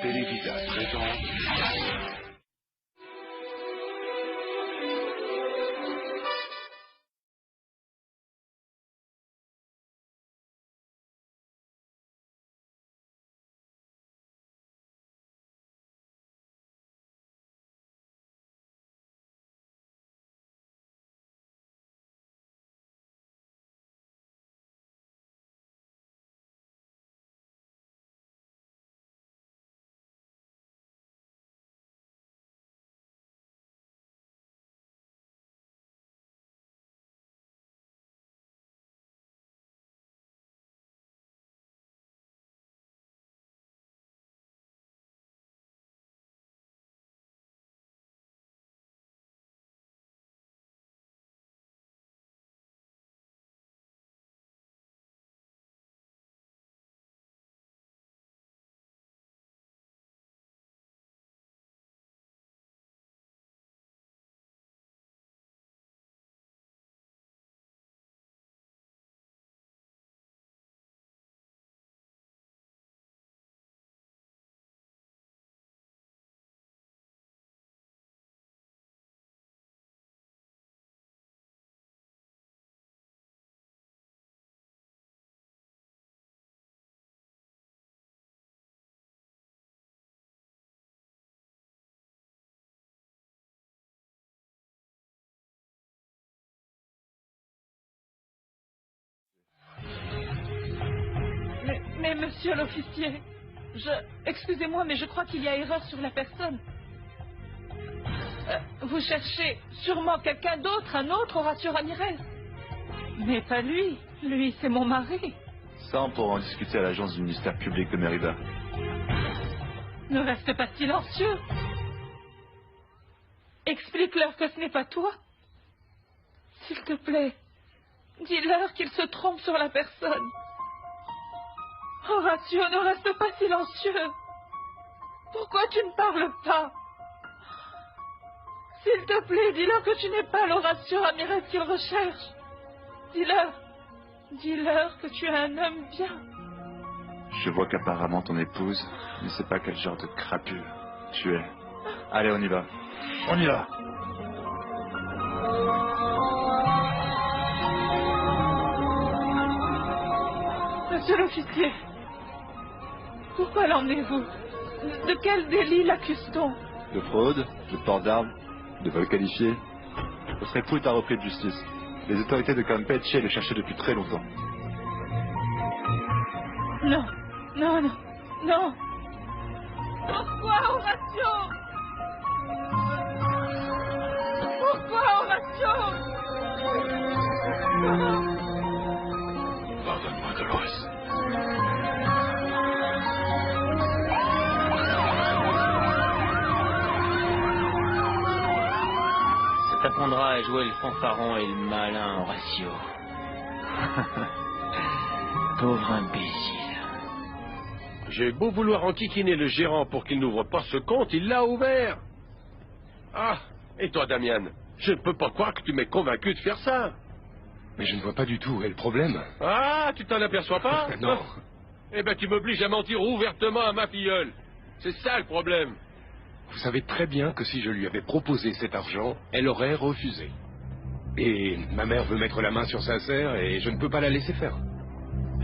Televisa présente... Mais monsieur l'officier, excusez-moi, mais je crois qu'il y a erreur sur la personne. Vous cherchez sûrement quelqu'un d'autre, un autre Horacio Ramirez. Mais pas lui. Lui, c'est mon mari. Ça, on pourra en discuter à l'agence du ministère public de Mérida. Ne reste pas silencieux. Explique-leur que ce n'est pas toi. S'il te plaît, dis-leur qu'ils se trompent sur la personne. Horacio, ne reste pas silencieux. Pourquoi tu ne parles pas? S'il te plaît, dis-leur que tu n'es pas l'Horacio Ramirez qu'ils recherchent. Dis-leur que tu es un homme bien. Je vois qu'apparemment ton épouse ne sait pas quel genre de crapule tu es. Allez, on y va. On y va. Monsieur l'officier, pourquoi l'emmenez-vous? De quel délit l'accuse-t-on? De fraude, de port d'armes, de vol qualifié. Votre époux est à repris de justice. Les autorités de Campeche le cherchaient depuis très longtemps. Non. Pourquoi, Horacio? Pardonne-moi, Dolores. Ça t'apprendra à jouer le fanfaron et le malin, Horacio. Pauvre imbécile. J'ai beau vouloir enquiquiner le gérant pour qu'il n'ouvre pas ce compte, il l'a ouvert. Ah, et toi, Damian, je ne peux pas croire que tu m'aies convaincu de faire ça. Mais je ne vois pas du tout où est le problème. Ah, tu t'en aperçois pas? Non. Eh ben, tu m'obliges à mentir ouvertement à ma filleule. C'est ça le problème. Vous savez très bien que si je lui avais proposé cet argent, elle aurait refusé. Et ma mère veut mettre la main sur sa sœur et je ne peux pas la laisser faire.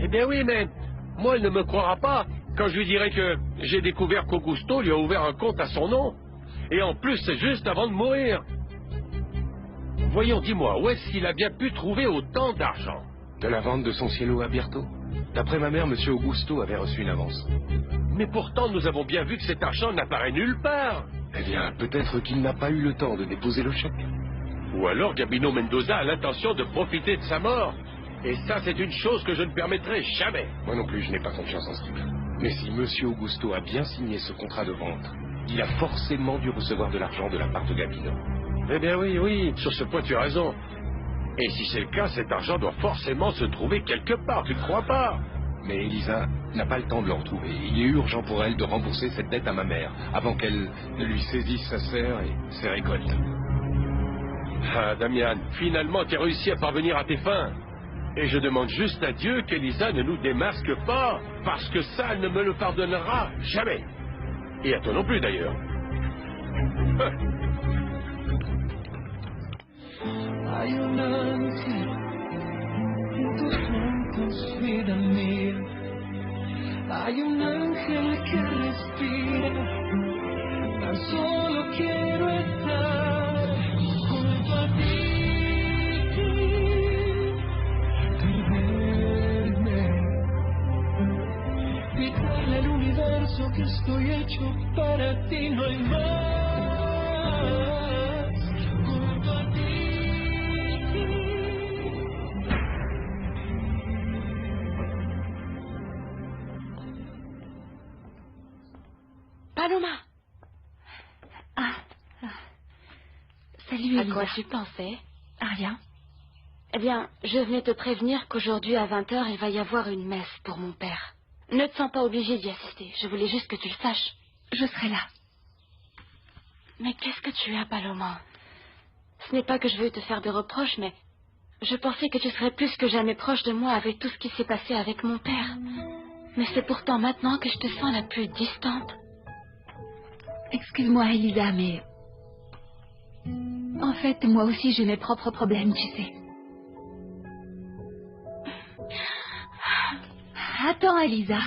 Eh bien oui, mais moi, elle ne me croira pas quand je lui dirai que j'ai découvert qu'Augusto lui a ouvert un compte à son nom. Et en plus, c'est juste avant de mourir. Voyons, dis-moi, où est-ce qu'il a bien pu trouver autant d'argent? De la vente de son cielo à Bierto. D'après ma mère, monsieur Augusto avait reçu une avance. Mais pourtant, nous avons bien vu que cet argent n'apparaît nulle part. Eh bien, peut-être qu'il n'a pas eu le temps de déposer le chèque. Ou alors Gabino Mendoza a l'intention de profiter de sa mort. Et ça, c'est une chose que je ne permettrai jamais. Moi non plus, je n'ai pas confiance en ce type. Mais si monsieur Augusto a bien signé ce contrat de vente, il a forcément dû recevoir de l'argent de la part de Gabino. Eh bien oui, sur ce point tu as raison. Et si c'est le cas, cet argent doit forcément se trouver quelque part, tu ne crois pas? Mais Elisa n'a pas le temps de le retrouver. Il est urgent pour elle de rembourser cette dette à ma mère, avant qu'elle ne lui saisisse sa sœur et ses récoltes. Ah, Damian, finalement tu as réussi à parvenir à tes fins. Et je demande juste à Dieu qu'Elisa ne nous démasque pas, parce que ça, elle ne me le pardonnera jamais. Et à toi non plus, d'ailleurs. Hay un ángel en tus ojos, vida mía. Hay un ángel que respira. Tan solo quiero estar junto a ti. Perderme. Gritarle al universo que estoy hecho para ti, no hay más. Junto a ti. Paloma! Salut, À Elisa. quoi tu pensais? À rien. Eh bien, je venais te prévenir qu'aujourd'hui à 20h, il va y avoir une messe pour mon père. Ne te sens pas obligé d'y assister. Je voulais juste que tu le saches. Je serai là. Mais qu'est-ce que tu as, Paloma? Ce n'est pas que je veux te faire de reproches, mais je pensais que tu serais plus que jamais proche de moi avec tout ce qui s'est passé avec mon père. Mais c'est pourtant maintenant que je te sens la plus distante. Excuse-moi, Elisa, mais... En fait, moi aussi, j'ai mes propres problèmes, tu sais. Attends, Elisa.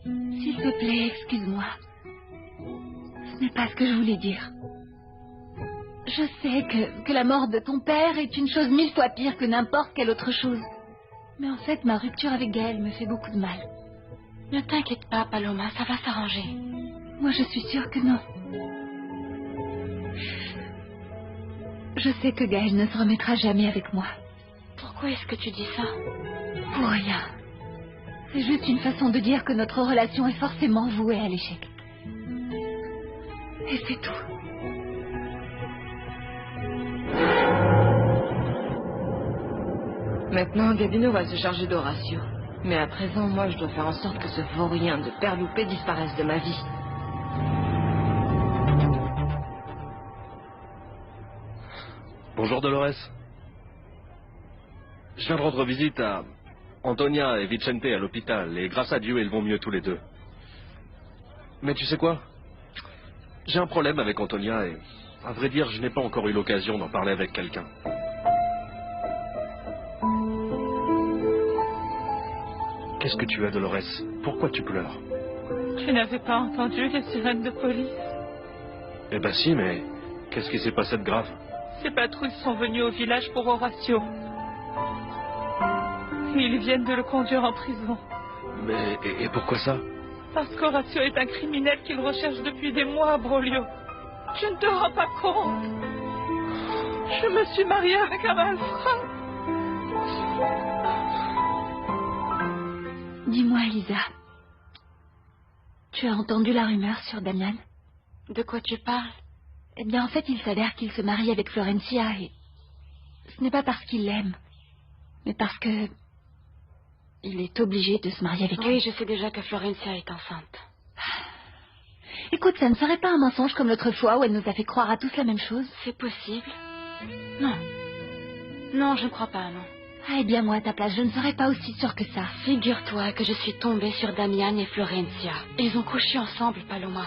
S'il te plaît, excuse-moi. Ce n'est pas ce que je voulais dire. Je sais que la mort de ton père est une chose 1000 fois pire que n'importe quelle autre chose. Mais en fait, ma rupture avec Gaël me fait beaucoup de mal. Ne t'inquiète pas, Paloma, ça va s'arranger. Moi, je suis sûre que non. Je sais que Gaël ne se remettra jamais avec moi. Pourquoi est-ce que tu dis ça? Pour rien. C'est juste une façon de dire que notre relation est forcément vouée à l'échec. Et c'est tout. Maintenant, Gabino va se charger d'Horatio. Mais à présent, moi, je dois faire en sorte que ce vaurien de père loupé disparaisse de ma vie. Bonjour Dolores. Je viens de rendre visite à Antonia et Vicente à l'hôpital, et grâce à Dieu, ils vont mieux tous les deux. Mais tu sais quoi? J'ai un problème avec Antonia et, à vrai dire, je n'ai pas encore eu l'occasion d'en parler avec quelqu'un. Qu'est-ce que tu as, Dolores? Pourquoi tu pleures? Tu n'avais pas entendu les sirènes de police? Eh ben si, mais qu'est-ce qui s'est passé de grave? Ces patrouilles sont venues au village pour Horatio. Ils viennent de le conduire en prison. Mais, et pourquoi ça? Parce qu'Horatio est un criminel qu'ils recherchent depuis des mois à Broglio. Tu ne te rends pas compte. Je me suis mariée avec un malfrat. Dis-moi, Elisa. Tu as entendu la rumeur sur Damian? De quoi tu parles? Eh bien, en fait, il s'avère qu'il se marie avec Florencia et... Ce n'est pas parce qu'il l'aime, mais parce que... Il est obligé de se marier avec elle. Oui, je sais déjà que Florencia est enceinte. Écoute, ça ne serait pas un mensonge comme l'autre fois où elle nous a fait croire à tous la même chose? C'est possible? Non. Non, je ne crois pas, non. Ah, eh bien, moi, à ta place, je ne serais pas aussi sûre que ça. Figure-toi que je suis tombée sur Damian et Florencia. Ils ont couché ensemble, Paloma.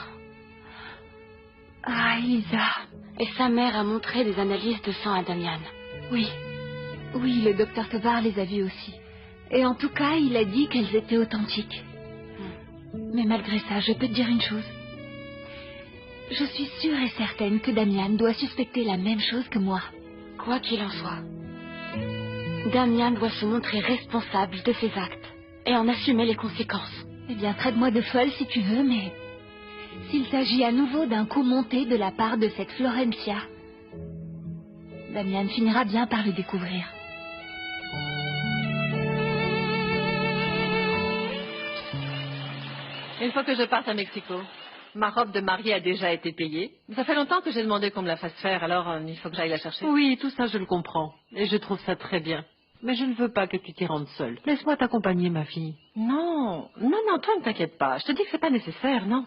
Ah, Elisa. Et sa mère a montré des analyses de sang à Damian. Oui. Oui, le docteur Tovar les a vues aussi. Et en tout cas, il a dit qu'elles étaient authentiques. Mais malgré ça, je peux te dire une chose. Je suis sûre et certaine que Damian doit suspecter la même chose que moi. Quoi qu'il en soit, Damian doit se montrer responsable de ses actes et en assumer les conséquences. Eh bien, traite-moi de folle si tu veux, mais... S'il s'agit à nouveau d'un coup monté de la part de cette Florencia, Damian finira bien par le découvrir. Il faut que je parte à Mexico. Ma robe de mariée a déjà été payée. Ça fait longtemps que j'ai demandé qu'on me la fasse faire, alors il faut que j'aille la chercher. Oui, tout ça je le comprends. Et je trouve ça très bien. Mais je ne veux pas que tu t'y rendes seule. Laisse-moi t'accompagner, ma fille. Non, toi ne t'inquiète pas. Je te dis que c'est pas nécessaire, non.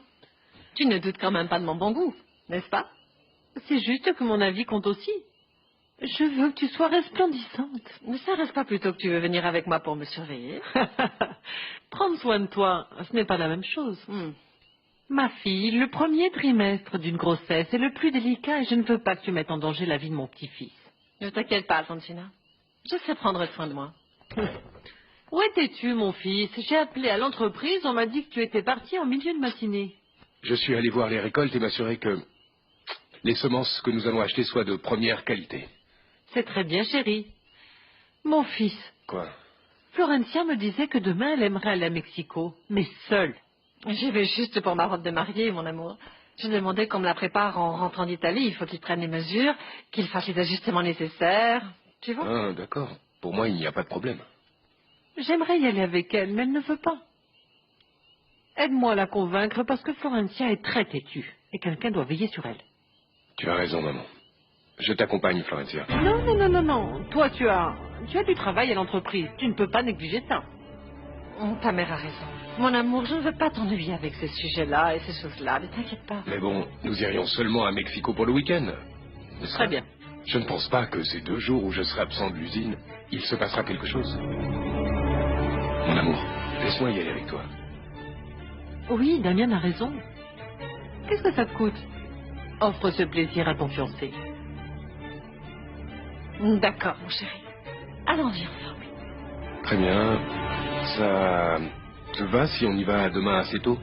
Tu ne doutes quand même pas de mon bon goût, n'est-ce pas? C'est juste que mon avis compte aussi. Je veux que tu sois resplendissante. Ne serait-ce pas plutôt que tu veux venir avec moi pour me surveiller? Prendre soin de toi, ce n'est pas la même chose. Ma fille, le premier trimestre d'une grossesse est le plus délicat et je ne veux pas que tu mettes en danger la vie de mon petit-fils. Ne t'inquiète pas, Alfonsina. Je sais prendre soin de moi. Où étais-tu, mon fils? J'ai appelé à l'entreprise, on m'a dit que tu étais parti en milieu de matinée. Je suis allé voir les récoltes et m'assurer que les semences que nous allons acheter soient de première qualité. C'est très bien, chérie. Mon fils. Quoi? Florencia me disait que demain elle aimerait aller à Mexico, mais seule. J'y vais juste pour ma robe de mariée, mon amour. Je demandais qu'on me la prépare en rentrant d'Italie. Il faut qu'il prenne les mesures, qu'il fasse les ajustements nécessaires. Tu vois? Ah, d'accord. Pour moi, il n'y a pas de problème. J'aimerais y aller avec elle, mais elle ne veut pas. Aide-moi à la convaincre parce que Florencia est très têtue et quelqu'un doit veiller sur elle. Tu as raison, maman. Je t'accompagne, Florencia. Non. Toi, tu as du travail à l'entreprise. Tu ne peux pas négliger ça. Ta mère a raison. Mon amour, je ne veux pas t'ennuyer avec ces sujets-là et ces choses-là. Ne t'inquiète pas. Mais bon, nous irions seulement à Mexico pour le week-end. Très bien. Je ne pense pas que ces 2 jours où je serai absent de l'usine, il se passera quelque chose. Mon amour, laisse-moi y aller avec toi. Oui, Damien a raison. Qu'est-ce que ça te coûte? Offre ce plaisir à ton fiancé. D'accord, mon chéri. Allons-y ensemble. Très bien. Ça te va si on y va demain assez tôt?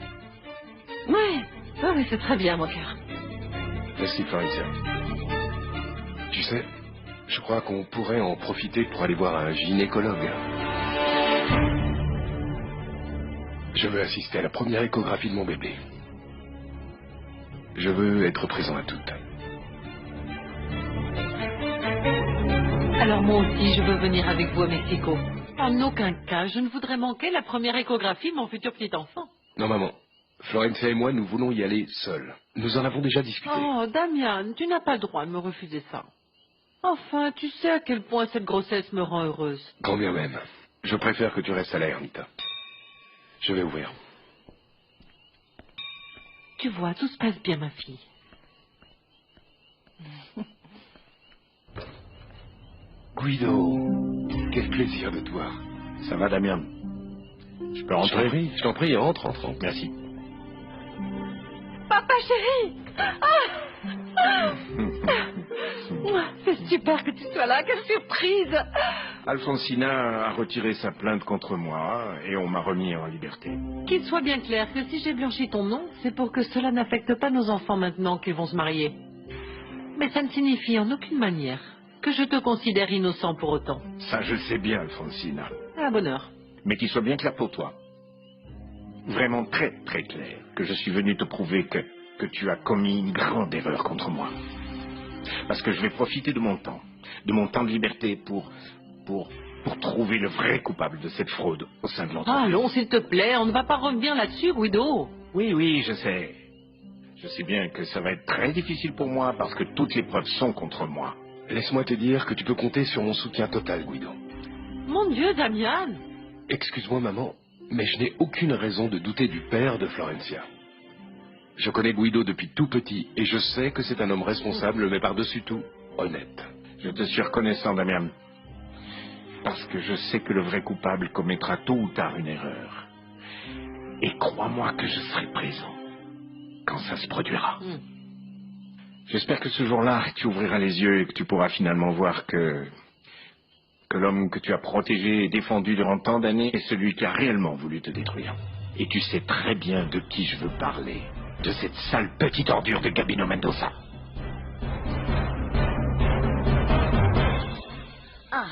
Oui, c'est très bien, mon cœur. Merci, Florencia. Tu sais, je crois qu'on pourrait en profiter pour aller voir un gynécologue. Je veux assister à la première échographie de mon bébé. Je veux être présent à toutes. Alors moi aussi, je veux venir avec vous à Mexico. En aucun cas, je ne voudrais manquer la première échographie de mon futur petit enfant. Non, maman. Florencia et moi, nous voulons y aller seuls. Nous en avons déjà discuté. Oh, Damien, tu n'as pas le droit de me refuser ça. Enfin, tu sais à quel point cette grossesse me rend heureuse. Quand bien même. Je préfère que tu restes à la ermita. Je vais ouvrir. Tu vois, tout se passe bien, ma fille. Guido, quel plaisir de te voir. Ça va, Damien? Je peux rentrer? Je t'en prie, entre. Merci. Papa chéri! C'est super que tu sois là, quelle surprise! Alfonsina a retiré sa plainte contre moi et on m'a remis en liberté. Qu'il soit bien clair que si j'ai blanchi ton nom, c'est pour que cela n'affecte pas nos enfants maintenant qu'ils vont se marier. Mais ça ne signifie en aucune manière que je te considère innocent pour autant. Ça, je sais bien, Alfonsina. À la bonne heure. Mais qu'il soit bien clair pour toi. Vraiment très, très clair. Que je suis venu te prouver que tu as commis une grande erreur contre moi. Parce que je vais profiter de mon temps de liberté pour trouver le vrai coupable de cette fraude au sein de l'entreprise. Allons, s'il te plaît, on ne va pas revenir là-dessus, Guido. Oui, je sais. Je sais bien que ça va être très difficile pour moi parce que toutes les preuves sont contre moi. Laisse-moi te dire que tu peux compter sur mon soutien total, Guido. Mon Dieu, Damian! Excuse-moi, maman, mais je n'ai aucune raison de douter du père de Florencia. Je connais Guido depuis tout petit et je sais que c'est un homme responsable, mais par-dessus tout, honnête. Je te suis reconnaissant, Damien. Parce que je sais que le vrai coupable commettra tôt ou tard une erreur. Et crois-moi que je serai présent quand ça se produira. J'espère que ce jour-là, tu ouvriras les yeux et que tu pourras finalement voir que l'homme que tu as protégé et défendu durant tant d'années est celui qui a réellement voulu te détruire. Et tu sais très bien de qui je veux parler. De cette sale petite ordure de Gabino Mendoza. Ah,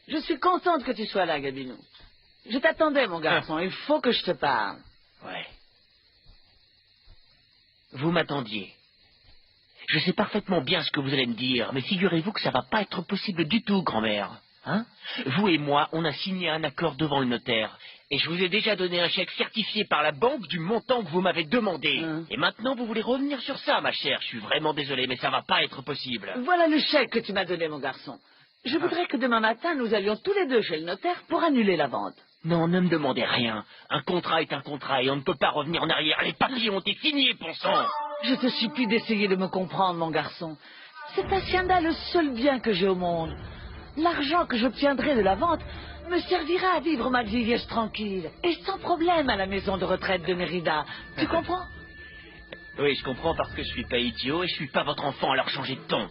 je suis contente que tu sois là, Gabino. Je t'attendais, mon garçon. Il faut que je te parle. Ouais. Vous m'attendiez. Je sais parfaitement bien ce que vous allez me dire, mais figurez-vous que ça va pas être possible du tout, grand-mère. Hein? Vous et moi, on a signé un accord devant le notaire. Et je vous ai déjà donné un chèque certifié par la banque du montant que vous m'avez demandé. Et maintenant, vous voulez revenir sur ça, ma chère. Je suis vraiment désolé, mais ça va pas être possible. Voilà le chèque que tu m'as donné, mon garçon. Je voudrais que demain matin, nous allions tous les deux chez le notaire pour annuler la vente. Non, ne me demandez rien. Un contrat est un contrat et on ne peut pas revenir en arrière. Les papiers ont été signés, bon sang. Je te supplie d'essayer de me comprendre, mon garçon. Cette hacienda est le seul bien que j'ai au monde. L'argent que j'obtiendrai de la vente me servira à vivre ma vieillesse tranquille et sans problème à la maison de retraite de Mérida. Tu comprends? Oui, je comprends parce que je suis pas idiot et je suis pas votre enfant, alors changez de ton.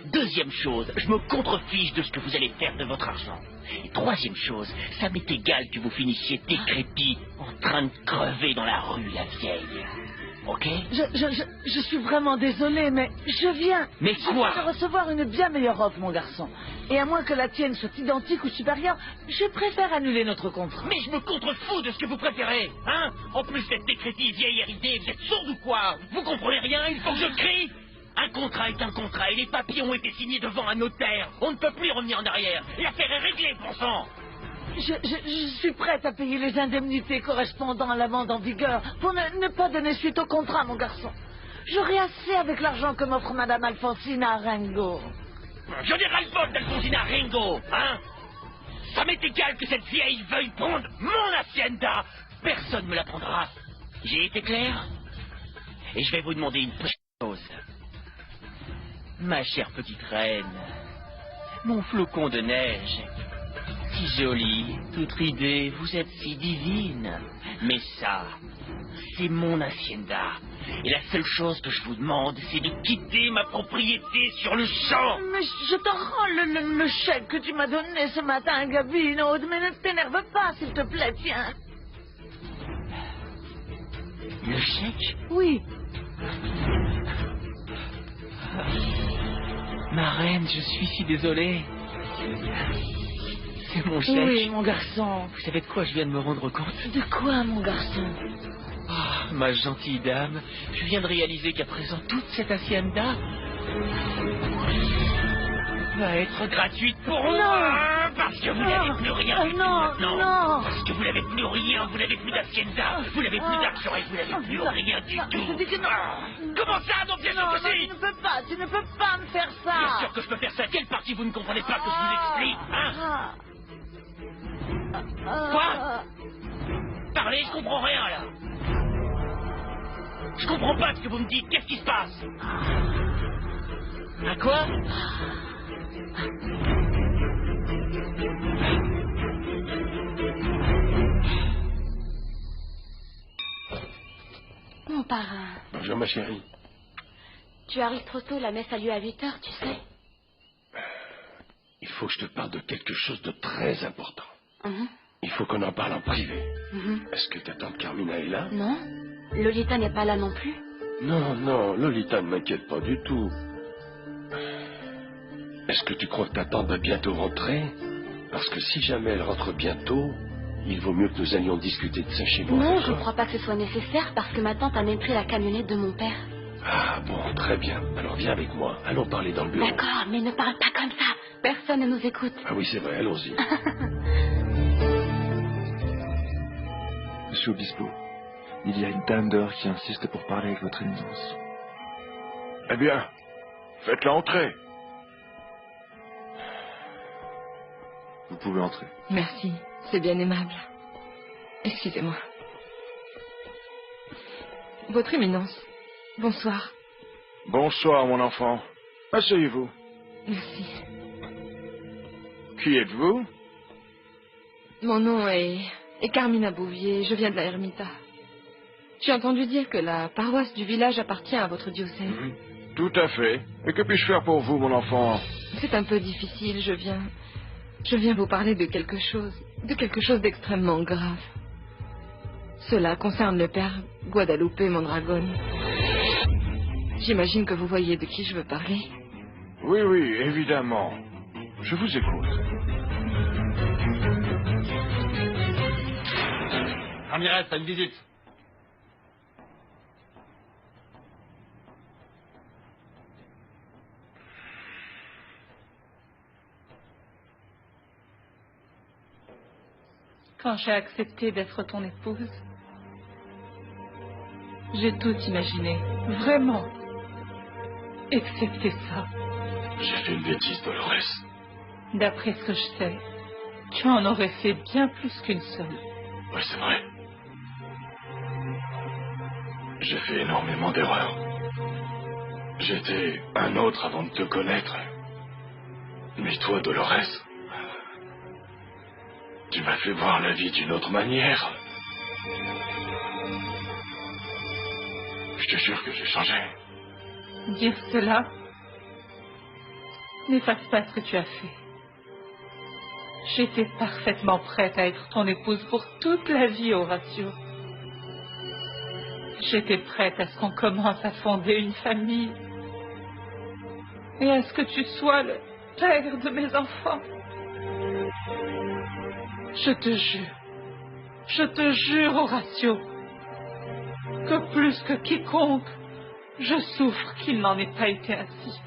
Deuxième chose, je me contrefiche de ce que vous allez faire de votre argent. Et troisième chose, ça m'est égal que vous finissiez décrépit, en train de crever dans la rue, la vieille. Ok? Je suis vraiment désolé, mais je viens. Mais quoi? Je viens de recevoir une bien meilleure offre, mon garçon. Et à moins que la tienne soit identique ou supérieure, je préfère annuler notre contrat. Mais je me contrefous de ce que vous préférez, hein? En plus, cette décrépie vieille héritée, vous êtes sourde ou quoi? Vous comprenez rien? Il faut que je crie? Un contrat est un contrat et les papiers ont été signés devant un notaire. On ne peut plus revenir en arrière. L'affaire est réglée, bon sang. Je suis prête à payer les indemnités correspondant à l'amende en vigueur pour ne pas donner suite au contrat, mon garçon. J'aurai assez avec l'argent que m'offre Madame Alfonsina Ringo. Je n'ai ras le bol d'Alfonsina Ringo, hein? Ça m'est égal que cette vieille veuille prendre mon hacienda. Personne ne me la prendra. J'ai été clair? Et je vais vous demander une petite chose. Ma chère petite reine, mon flocon de neige, si jolie, toute ridée, vous êtes si divine. Mais ça, c'est mon hacienda. Et la seule chose que je vous demande, c'est de quitter ma propriété sur le champ. Mais je te rends le chèque que tu m'as donné ce matin, Gabino. Mais ne t'énerve pas, s'il te plaît, tiens. Le chèque? Oui. Ma reine, je suis si désolé. C'est mon chèque. Oui, mon garçon. Vous savez de quoi je viens de me rendre compte? De quoi, mon garçon? Oh, ma gentille dame, je viens de réaliser qu'à présent, toute cette hacienda va être gratuite pour moi, parce que vous n'avez plus rien du tout maintenant. Non. Parce que vous n'avez plus rien, vous n'avez plus d'hacienda, vous n'avez plus d'argent et vous n'avez plus rien du tout. Je dis que non. Comment ça? Non, bien sûr que si. Tu ne peux pas me faire ça. Bien sûr que je peux faire ça. Quelle partie vous ne comprenez pas que je vous explique, hein? Quoi? Parlez, je comprends rien, là. Je comprends pas ce que vous me dites. Qu'est-ce qui se passe? À quoi? Mon parrain. Bonjour, ma chérie. Tu arrives trop tôt, la messe a lieu à 8h, tu sais. Il faut que je te parle de quelque chose de très important. Mhm. Il faut qu'on en parle en privé. Mhm. Est-ce que ta tante Carmina est là? Non. Lolita n'est pas là non plus. Non, Lolita ne m'inquiète pas du tout. Est-ce que tu crois que ta tante va bientôt rentrer? Parce que si jamais elle rentre bientôt, il vaut mieux que nous allions discuter de ça chez moi. Non, je d'accord? ne crois pas que ce soit nécessaire parce que ma tante a même pris la camionnette de mon père. Ah bon, très bien. Alors viens avec moi. Allons parler dans le bureau. D'accord, mais ne parle pas comme ça. Personne ne nous écoute. Ah oui, c'est vrai, allons-y. Monsieur Obispo, il y a une dame dehors qui insiste pour parler avec votre éminence. Eh bien, faites-la entrer. Vous pouvez entrer. Merci, c'est bien aimable. Excusez-moi. Votre éminence, bonsoir. Bonsoir, mon enfant. Asseyez-vous. Merci. Qui êtes-vous? Mon nom est Carmina Bouvier, je viens de la Ermita. J'ai entendu dire que la paroisse du village appartient à votre diocèse. Tout à fait. Et que puis-je faire pour vous, mon enfant? C'est un peu difficile, je viens vous parler de quelque chose d'extrêmement grave. Cela concerne le père Guadalupe Mondragón. J'imagine que vous voyez de qui je veux parler. Oui, évidemment. Je vous écoute. Ramirez, t'as une visite. Quand j'ai accepté d'être ton épouse, j'ai tout imaginé, vraiment, excepté ça. J'ai fait une bêtise, Dolores. D'après ce que je sais, tu en aurais fait bien plus qu'une seule. Oui, c'est vrai. J'ai fait énormément d'erreurs. J'étais un autre avant de te connaître. Mais toi, Dolores, tu m'as fait voir la vie d'une autre manière. Je te jure que j'ai changé. Dire cela n'efface pas ce que tu as fait. J'étais parfaitement prête à être ton épouse pour toute la vie, Horatio. J'étais prête à ce qu'on commence à fonder une famille et à ce que tu sois le père de mes enfants. Je te jure, Horatio, que plus que quiconque, je souffre qu'il n'en ait pas été ainsi.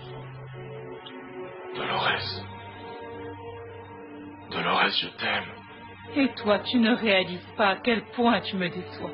Dolores, je t'aime. Et toi, tu ne réalises pas à quel point tu me déçois.